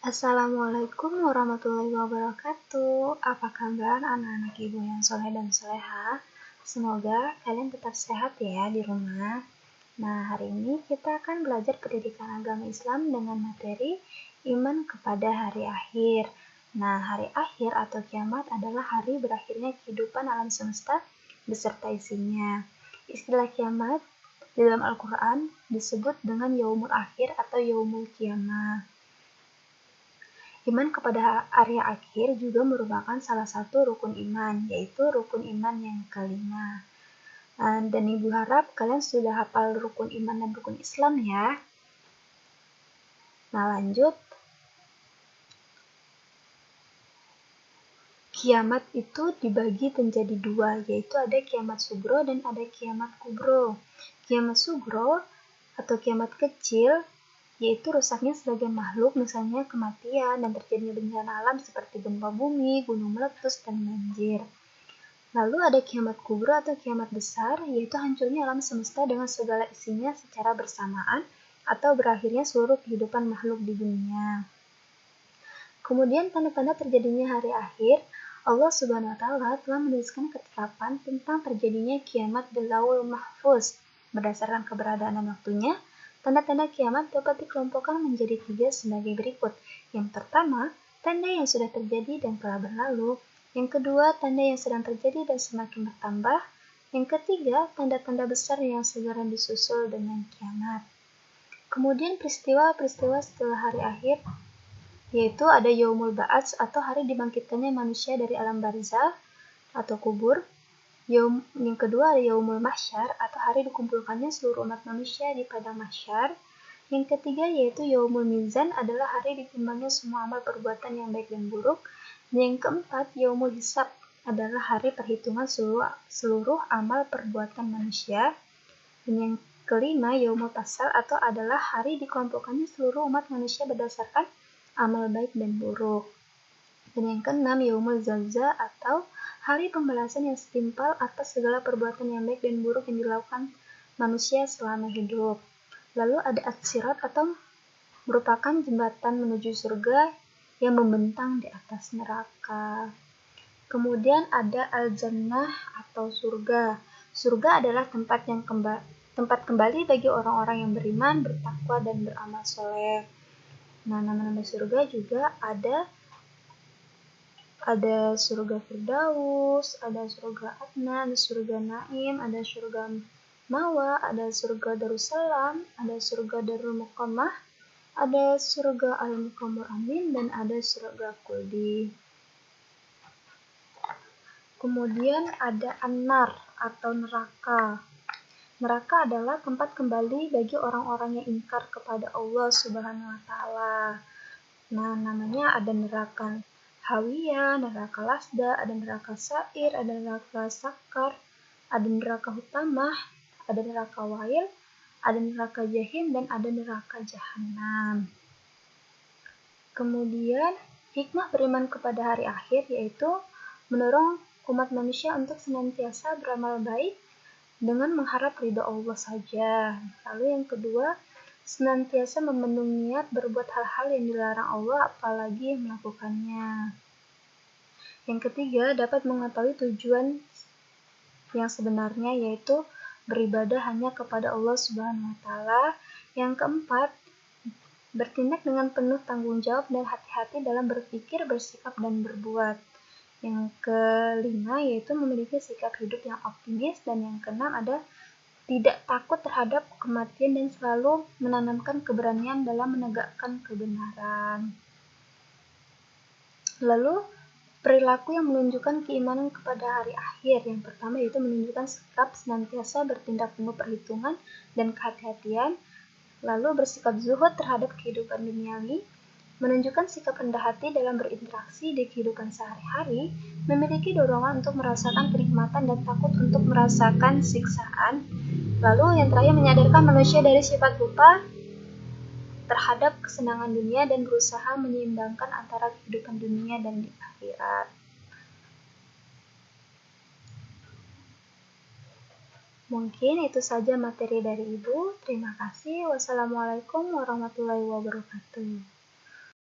Assalamualaikum warahmatullahi wabarakatuh. Apa kabar anak-anak ibu yang soleh dan soleha? Semoga kalian tetap sehat ya di rumah. Nah, hari ini kita akan belajar pendidikan agama Islam dengan materi iman kepada hari akhir. Nah, hari akhir atau kiamat adalah hari berakhirnya kehidupan alam semesta beserta isinya. Istilah kiamat di dalam Al-Quran disebut dengan yaumul akhir atau yaumul kiamah. Iman kepada hari akhir juga merupakan salah satu rukun iman, yaitu rukun iman yang kelima. Dan Ibu harap kalian sudah hafal rukun iman dan rukun Islam ya. Nah, lanjut. Kiamat itu dibagi menjadi dua, yaitu ada kiamat sugro dan ada kiamat kubro. Kiamat sugro atau kiamat kecil yaitu rusaknya sebagian makhluk, misalnya kematian dan terjadinya bencana alam seperti gempa bumi, gunung meletus, dan banjir. Lalu ada kiamat kubro atau kiamat besar, yaitu hancurnya alam semesta dengan segala isinya secara bersamaan atau berakhirnya seluruh kehidupan makhluk di dunia. Kemudian tanda-tanda terjadinya hari akhir, Allah Subhanahu wa Ta'ala telah menuliskan ketetapan tentang terjadinya kiamat di Lauhul Mahfuz. Berdasarkan keberadaan dan waktunya, tanda-tanda kiamat dapat dikelompokkan menjadi 3 sebagai berikut. Yang pertama, tanda yang sudah terjadi dan telah berlalu. Yang kedua, tanda yang sedang terjadi dan semakin bertambah. Yang ketiga, tanda-tanda besar yang segera disusul dengan kiamat. Kemudian peristiwa-peristiwa setelah hari akhir, yaitu ada Yaumul Ba'ats atau hari dibangkitkannya manusia dari alam barzah atau kubur. Yang kedua ada Yaumul Mahsyar atau hari dikumpulkannya seluruh umat manusia di padang mahsyar. Yang ketiga yaitu Yaumul Mizan adalah hari ditimbangnya semua amal perbuatan yang baik dan buruk. Dan yang keempat Yaumul Hisab adalah hari perhitungan seluruh amal perbuatan manusia. Dan yang kelima Yaumul Fasal atau adalah hari dikelompokkannya seluruh umat manusia berdasarkan amal baik dan buruk. Dan yang keenam Yaumul Zalzal atau hari pembalasan yang setimpal atas segala perbuatan yang baik dan buruk yang dilakukan manusia selama hidup. Lalu ada As-Sirat atau merupakan jembatan menuju surga yang membentang di atas neraka. Kemudian ada Al-Jannah atau surga. Surga adalah tempat kembali bagi orang-orang yang beriman, bertakwa, dan beramal soleh. Nah, nama-nama surga juga ada surga Firdaus, ada surga Adnan, surga Naim, ada surga Mawa, ada surga Darussalam, ada surga Darul Muqammah, ada surga Al-Muqammar Amin, dan ada surga Khuldi. Kemudian ada An-Nar atau neraka. Neraka adalah tempat kembali bagi orang-orang yang ingkar kepada Allah Subhanahu wa Ta'ala. Nah, namanya ada neraka Hawiyah, neraka Lasda, ada neraka Sa'ir, ada neraka Sakar, ada neraka Hutamah, ada neraka Wail, ada neraka Jahim, dan ada neraka Jahannam. Kemudian, hikmah beriman kepada hari akhir yaitu mendorong umat manusia untuk senantiasa beramal baik dengan mengharap ridho Allah saja. Lalu yang kedua, senantiasa memenuhi niat berbuat hal-hal yang dilarang Allah apalagi melakukannya. Yang ketiga, dapat mengetahui tujuan yang sebenarnya yaitu beribadah hanya kepada Allah Subhanahu wa Ta'ala. Yang keempat, bertindak dengan penuh tanggung jawab dan hati-hati dalam berpikir, bersikap, dan berbuat. Yang kelima yaitu memiliki sikap hidup yang optimis. Dan yang keenam ada tidak takut terhadap kematian dan selalu menanamkan keberanian dalam menegakkan kebenaran. Lalu, perilaku yang menunjukkan keimanan kepada hari akhir. Yang pertama yaitu menunjukkan sikap senantiasa bertindak penuh perhitungan dan kehati-hatian. Lalu bersikap zuhud terhadap kehidupan duniawi. Menunjukkan sikap rendah hati dalam berinteraksi di kehidupan sehari-hari. Memiliki dorongan untuk merasakan kenikmatan dan takut untuk merasakan siksaan. Lalu yang terakhir menyadarkan manusia dari sifat lupa terhadap kesenangan dunia dan berusaha menyeimbangkan antara kehidupan dunia dan di akhirat. Mungkin itu saja materi dari Ibu. Terima kasih. Wassalamualaikum warahmatullahi wabarakatuh.